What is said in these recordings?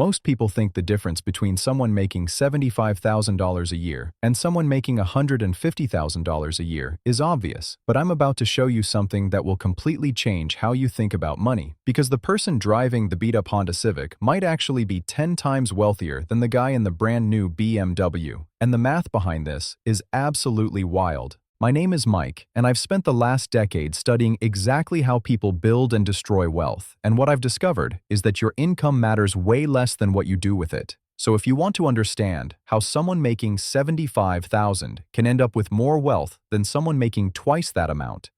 Most people think the difference between someone making $75,000 a year and someone making $150,000 a year is obvious, but I'm about to show you something that will completely change how you think about money, because the person driving the beat-up Honda Civic might actually be 10 times wealthier than the guy in the brand new BMW. And the math behind this is absolutely wild. My name is Mike, and I've spent the last decade studying exactly how people build and destroy wealth, and what I've discovered is that your income matters way less than what you do with it. So if you want to understand how someone making $75,000 can end up with more wealth than someone making twice that amount,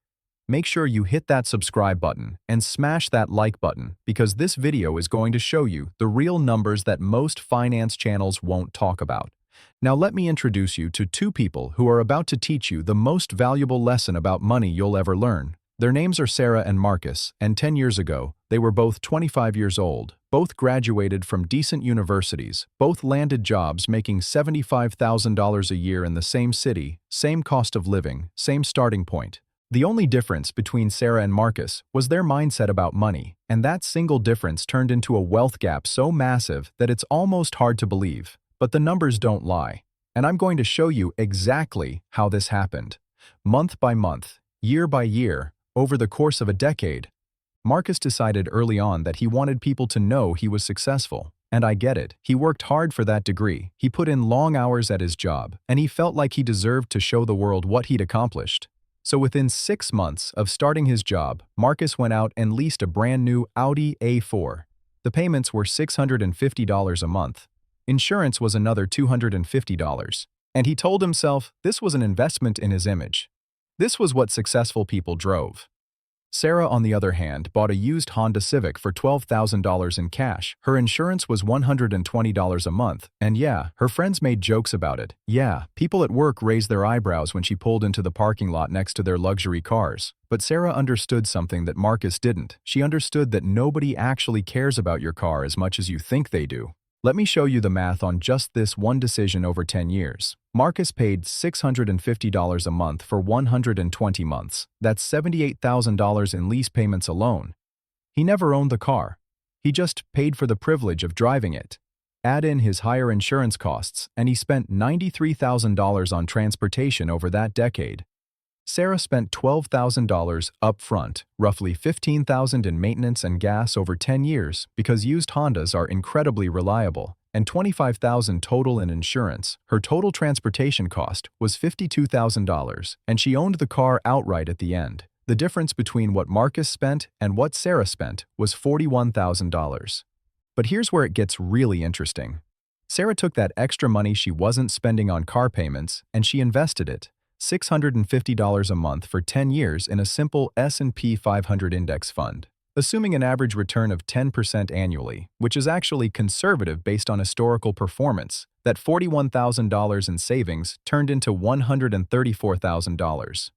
make sure you hit that subscribe button and smash that like button, because this video is going to show you the real numbers that most finance channels won't talk about. Now let me introduce you to two people who are about to teach you the most valuable lesson about money you'll ever learn. Their names are Sarah and Marcus, and 10 years ago, they were both 25 years old, both graduated from decent universities, both landed jobs making $75,000 a year in the same city, same cost of living, same starting point. The only difference between Sarah and Marcus was their mindset about money, and that single difference turned into a wealth gap so massive that it's almost hard to believe. But the numbers don't lie, and I'm going to show you exactly how this happened. Month by month, year by year, over the course of a decade, Marcus decided early on that he wanted people to know he was successful. And I get it. He worked hard for that degree, he put in long hours at his job, and he felt like he deserved to show the world what he'd accomplished. So within 6 months of starting his job, Marcus went out and leased a brand new Audi A4. The payments were $650 a month. Insurance was another $250. And he told himself this was an investment in his image. This was what successful people drove. Sarah, on the other hand, bought a used Honda Civic for $12,000 in cash. Her insurance was $120 a month, and yeah, her friends made jokes about it. Yeah, people at work raised their eyebrows when she pulled into the parking lot next to their luxury cars. But Sarah understood something that Marcus didn't. She understood that nobody actually cares about your car as much as you think they do. Let me show you the math on just this one decision over 10 years. Marcus paid $650 a month for 120 months. That's $78,000 in lease payments alone. He never owned the car. He just paid for the privilege of driving it. Add in his higher insurance costs, and he spent $93,000 on transportation over that decade. Sarah spent $12,000 up front, roughly $15,000 in maintenance and gas over 10 years because used Hondas are incredibly reliable, and $25,000 total in insurance. Her total transportation cost was $52,000, and she owned the car outright at the end. The difference between what Marcus spent and what Sarah spent was $41,000. But here's where it gets really interesting. Sarah took that extra money she wasn't spending on car payments and she invested it. $650 a month for 10 years in a simple S&P 500 index fund, assuming an average return of 10% annually, which is actually conservative based on historical performance. That $41,000 in savings turned into $134,000.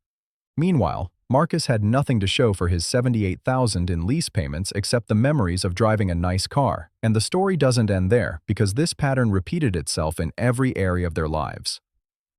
Meanwhile, Marcus had nothing to show for his $78,000 in lease payments except the memories of driving a nice car. And the story doesn't end there, because this pattern repeated itself in every area of their lives.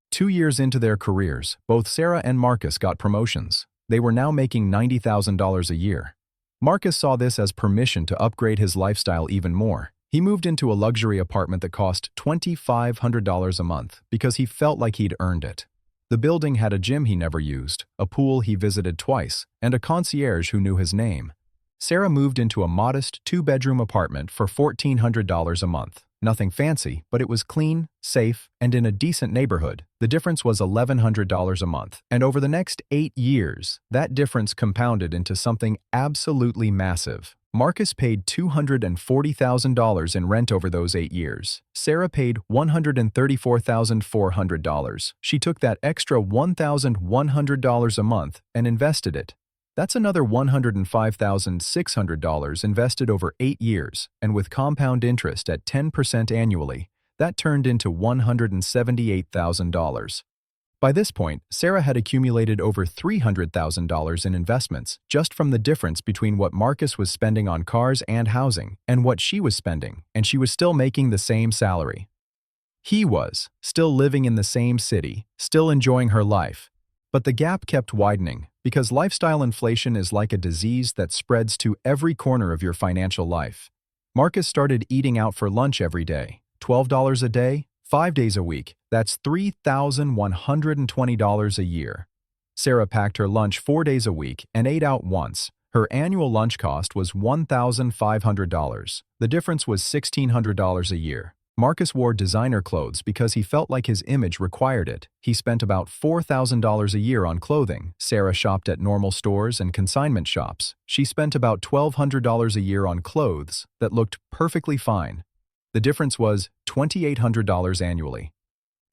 2 years into their careers, both Sarah and Marcus got promotions. They were now making $90,000 a year. Marcus saw this as permission to upgrade his lifestyle even more. He moved into a luxury apartment that cost $2,500 a month because he felt like he'd earned it. The building had a gym he never used, a pool he visited twice, and a concierge who knew his name. Sarah moved into a modest 2-bedroom apartment for $1,400 a month. Nothing fancy, but it was clean, safe, and in a decent neighborhood. The difference was $1,100 a month, and over the next 8 years, that difference compounded into something absolutely massive. Marcus paid $240,000 in rent over those 8 years. Sarah paid $134,400. She took that extra $1,100 a month and invested it. That's another $105,600 invested over 8 years, and with compound interest at 10% annually, that turned into $178,000. By this point, Sarah had accumulated over $300,000 in investments just from the difference between what Marcus was spending on cars and housing and what she was spending, and she was still making the same salary. He was still living in the same city, still enjoying her life. But the gap kept widening because lifestyle inflation is like a disease that spreads to every corner of your financial life. Marcus started eating out for lunch every day. $12 a day, 5 days a week. That's $3,120 a year. Sarah packed her lunch 4 days a week and ate out once. Her annual lunch cost was $1,500. The difference was $1,600 a year. Marcus wore designer clothes because he felt like his image required it. He spent about $4,000 a year on clothing. Sarah shopped at normal stores and consignment shops. She spent about $1,200 a year on clothes that looked perfectly fine. The difference was $2,800 annually.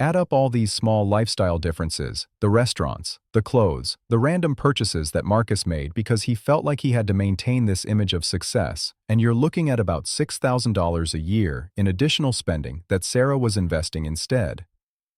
Add up all these small lifestyle differences, the restaurants, the clothes, the random purchases that Marcus made because he felt like he had to maintain this image of success, and you're looking at about $6,000 a year in additional spending that Sarah was investing instead.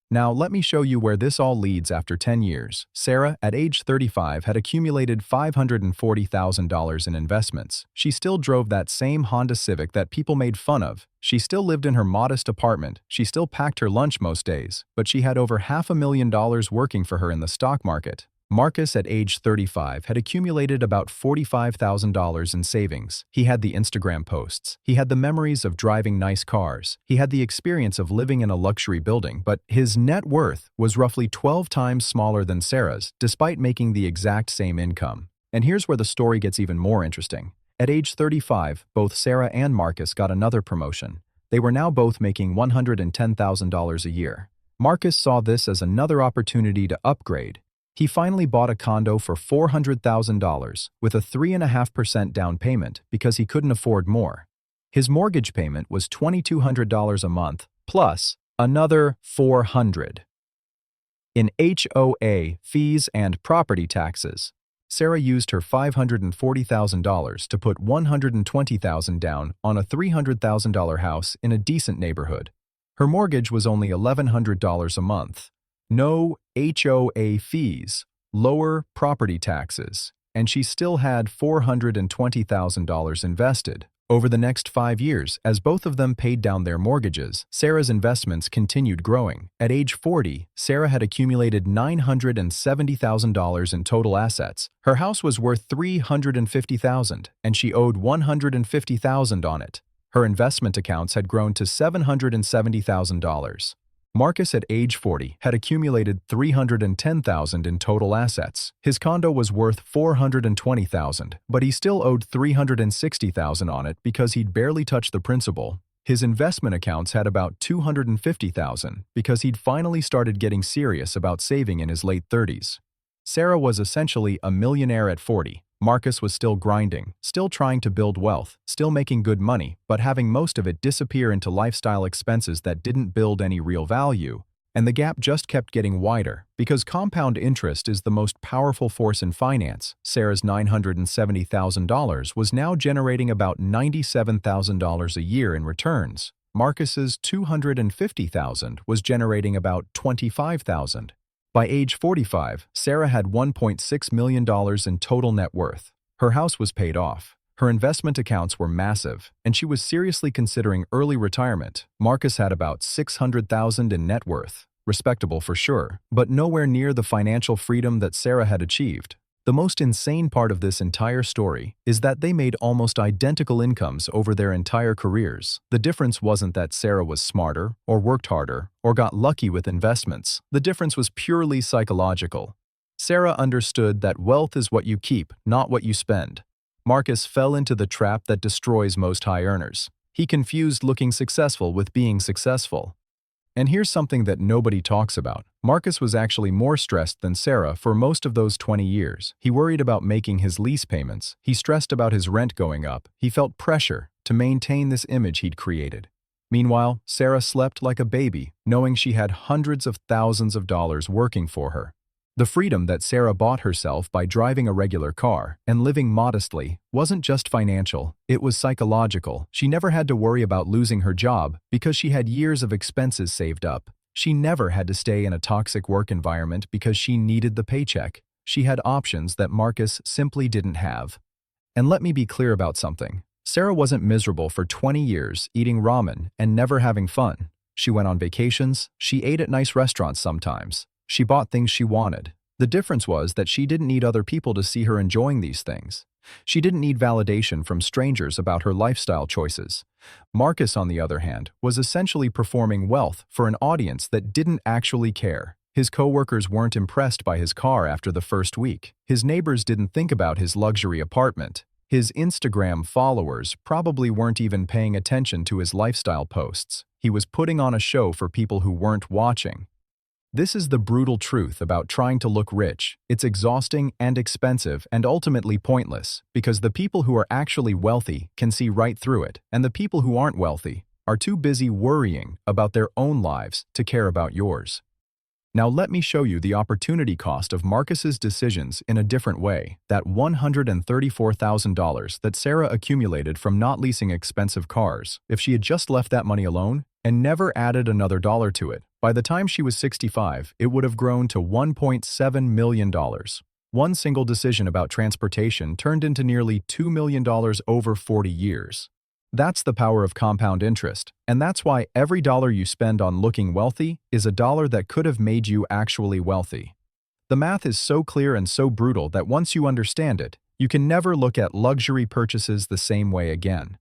Now let me show you where this all leads after 10 years. Sarah, at age 35, had accumulated $540,000 in investments. She still drove that same Honda Civic that people made fun of. She still lived in her modest apartment. She still packed her lunch most days, but she had over $500,000 working for her in the stock market. Marcus, at age 35, had accumulated about $45,000 in savings. He had the Instagram posts. He had the memories of driving nice cars. He had the experience of living in a luxury building, but his net worth was roughly 12 times smaller than Sarah's, despite making the exact same income. And here's where the story gets even more interesting. At age 35, both Sarah and Marcus got another promotion. They were now both making $110,000 a year. Marcus saw this as another opportunity to upgrade. He finally bought a condo for $400,000 with a 3.5% down payment because he couldn't afford more. His mortgage payment was $2,200 a month plus another $400 in HOA fees and property taxes. Sarah used her $540,000 to put $120,000 down on a $300,000 house in a decent neighborhood. Her mortgage was only $1,100 a month. No HOA fees, lower property taxes, and she still had $420,000 invested. Over the next 5 years, as both of them paid down their mortgages, Sarah's investments continued growing. At age 40, Sarah had accumulated $970,000 in total assets. Her house was worth $350,000, and she owed $150,000 on it. Her investment accounts had grown to $770,000. Marcus, at age 40, had accumulated $310,000 in total assets. His condo was worth $420,000, but he still owed $360,000 on it because he'd barely touched the principal. His investment accounts had about $250,000 because he'd finally started getting serious about saving in his late 30s. Sarah was essentially a millionaire at 40. Marcus was still grinding, still trying to build wealth, still making good money, but having most of it disappear into lifestyle expenses that didn't build any real value. And the gap just kept getting wider, because compound interest is the most powerful force in finance. Sarah's $970,000 was now generating about $97,000 a year in returns. Marcus's $250,000 was generating about $25,000. By age 45, Sarah had $1.6 million in total net worth. Her house was paid off. Her investment accounts were massive, and she was seriously considering early retirement. Marcus had about $600,000 in net worth. Respectable for sure, but nowhere near the financial freedom that Sarah had achieved. The most insane part of this entire story is that they made almost identical incomes over their entire careers. The difference wasn't that Sarah was smarter, or worked harder, or got lucky with investments. The difference was purely psychological. Sarah understood that wealth is what you keep, not what you spend. Marcus fell into the trap that destroys most high earners. He confused looking successful with being successful. And here's something that nobody talks about. Marcus was actually more stressed than Sarah for most of those 20 years. He worried about making his lease payments. He stressed about his rent going up. He felt pressure to maintain this image he'd created. Meanwhile, Sarah slept like a baby, knowing she had hundreds of thousands of dollars working for her. The freedom that Sarah bought herself by driving a regular car and living modestly wasn't just financial, it was psychological. She never had to worry about losing her job because she had years of expenses saved up. She never had to stay in a toxic work environment because she needed the paycheck. She had options that Marcus simply didn't have. And let me be clear about something. Sarah wasn't miserable for 20 years eating ramen and never having fun. She went on vacations, she ate at nice restaurants sometimes. She bought things she wanted. The difference was that she didn't need other people to see her enjoying these things. She didn't need validation from strangers about her lifestyle choices. Marcus, on the other hand, was essentially performing wealth for an audience that didn't actually care. His coworkers weren't impressed by his car after the first week. His neighbors didn't think about his luxury apartment. His Instagram followers probably weren't even paying attention to his lifestyle posts. He was putting on a show for people who weren't watching. This is the brutal truth about trying to look rich. It's exhausting and expensive and ultimately pointless, because the people who are actually wealthy can see right through it, and the people who aren't wealthy are too busy worrying about their own lives to care about yours. Now let me show you the opportunity cost of Marcus's decisions in a different way. That $134,000 that Sarah accumulated from not leasing expensive cars. If she had just left that money alone and never added another dollar to it, by the time she was 65, it would have grown to $1.7 million. One single decision about transportation turned into nearly $2 million over 40 years. That's the power of compound interest, and that's why every dollar you spend on looking wealthy is a dollar that could have made you actually wealthy. The math is so clear and so brutal that once you understand it, you can never look at luxury purchases the same way again.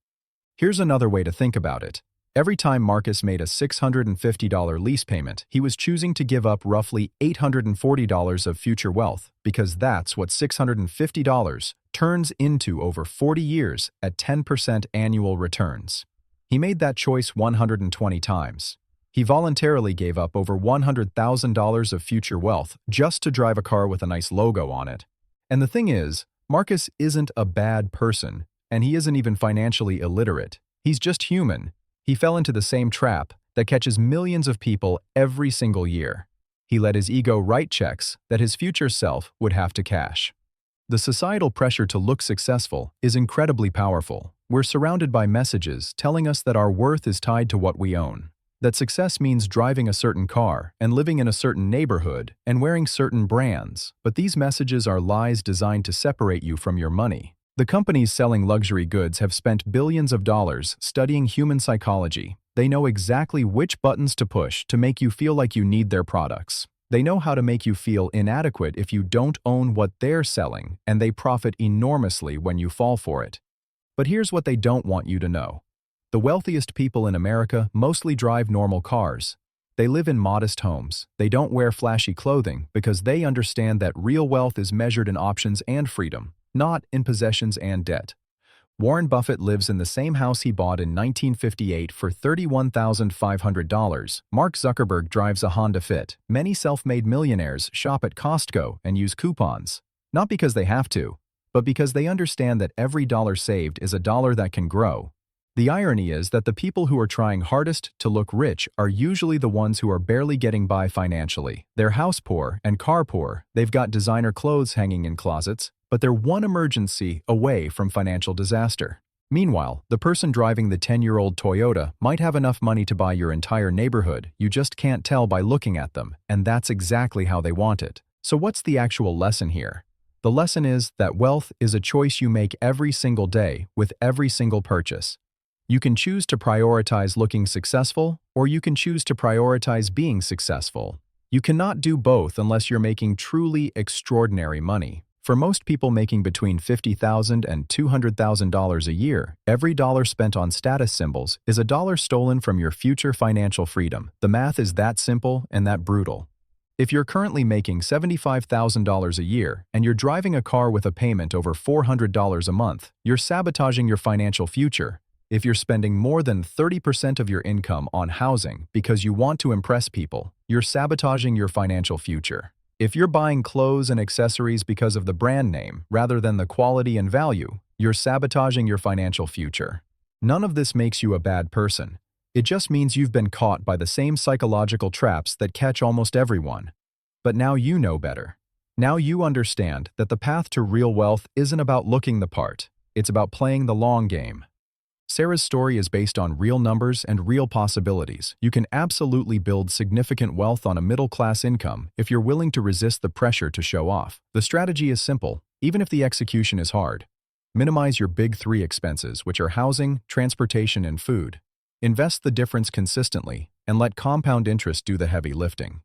Here's another way to think about it. Every time Marcus made a $650 lease payment, he was choosing to give up roughly $840 of future wealth, because that's what $650 turns into over 40 years at 10% annual returns. He made that choice 120 times. He voluntarily gave up over $100,000 of future wealth just to drive a car with a nice logo on it. And the thing is, Marcus isn't a bad person, and he isn't even financially illiterate. He's just human. He fell into the same trap that catches millions of people every single year. He let his ego write checks that his future self would have to cash. The societal pressure to look successful is incredibly powerful. We're surrounded by messages telling us that our worth is tied to what we own, that success means driving a certain car and living in a certain neighborhood and wearing certain brands, but these messages are lies designed to separate you from your money. The companies selling luxury goods have spent billions of dollars studying human psychology. They know exactly which buttons to push to make you feel like you need their products. They know how to make you feel inadequate if you don't own what they're selling, and they profit enormously when you fall for it. But here's what they don't want you to know. The wealthiest people in America mostly drive normal cars. They live in modest homes. They don't wear flashy clothing because they understand that real wealth is measured in options and freedom, not in possessions and debt. Warren Buffett lives in the same house he bought in 1958 for $31,500. Mark Zuckerberg drives a Honda Fit. Many self-made millionaires shop at Costco and use coupons, not because they have to, but because they understand that every dollar saved is a dollar that can grow. The irony is that the people who are trying hardest to look rich are usually the ones who are barely getting by financially. They're house poor and car poor. They've got designer clothes hanging in closets, but they're one emergency away from financial disaster. Meanwhile, the person driving the 10-year-old Toyota might have enough money to buy your entire neighborhood. You just can't tell by looking at them, and that's exactly how they want it. So what's the actual lesson here? The lesson is that wealth is a choice you make every single day with every single purchase. You can choose to prioritize looking successful, or you can choose to prioritize being successful. You cannot do both unless you're making truly extraordinary money. For most people making between $50,000 and $200,000 a year, every dollar spent on status symbols is a dollar stolen from your future financial freedom. The math is that simple and that brutal. If you're currently making $75,000 a year and you're driving a car with a payment over $400 a month, you're sabotaging your financial future. If you're spending more than 30% of your income on housing because you want to impress people, you're sabotaging your financial future. If you're buying clothes and accessories because of the brand name rather than the quality and value, you're sabotaging your financial future. None of this makes you a bad person. It just means you've been caught by the same psychological traps that catch almost everyone. But now you know better. Now you understand that the path to real wealth isn't about looking the part. It's about playing the long game. Sarah's story is based on real numbers and real possibilities. You can absolutely build significant wealth on a middle-class income if you're willing to resist the pressure to show off. The strategy is simple, even if the execution is hard. Minimize your big three expenses, which are housing, transportation, and food. Invest the difference consistently, and let compound interest do the heavy lifting.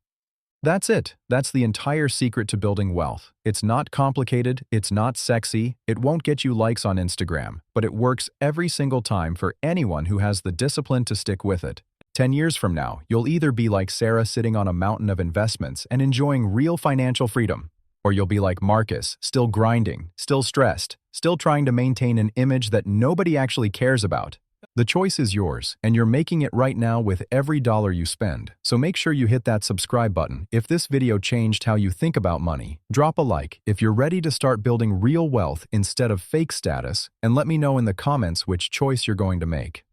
That's it. That's the entire secret to building wealth. It's not complicated, it's not sexy, it won't get you likes on Instagram, but it works every single time for anyone who has the discipline to stick with it. 10 years from now, you'll either be like Sarah sitting on a mountain of investments and enjoying real financial freedom, or you'll be like Marcus, still grinding, still stressed, still trying to maintain an image that nobody actually cares about. The choice is yours, and you're making it right now with every dollar you spend. So make sure you hit that subscribe button. If this video changed how you think about money, drop a like if you're ready to start building real wealth instead of fake status, and let me know in the comments which choice you're going to make.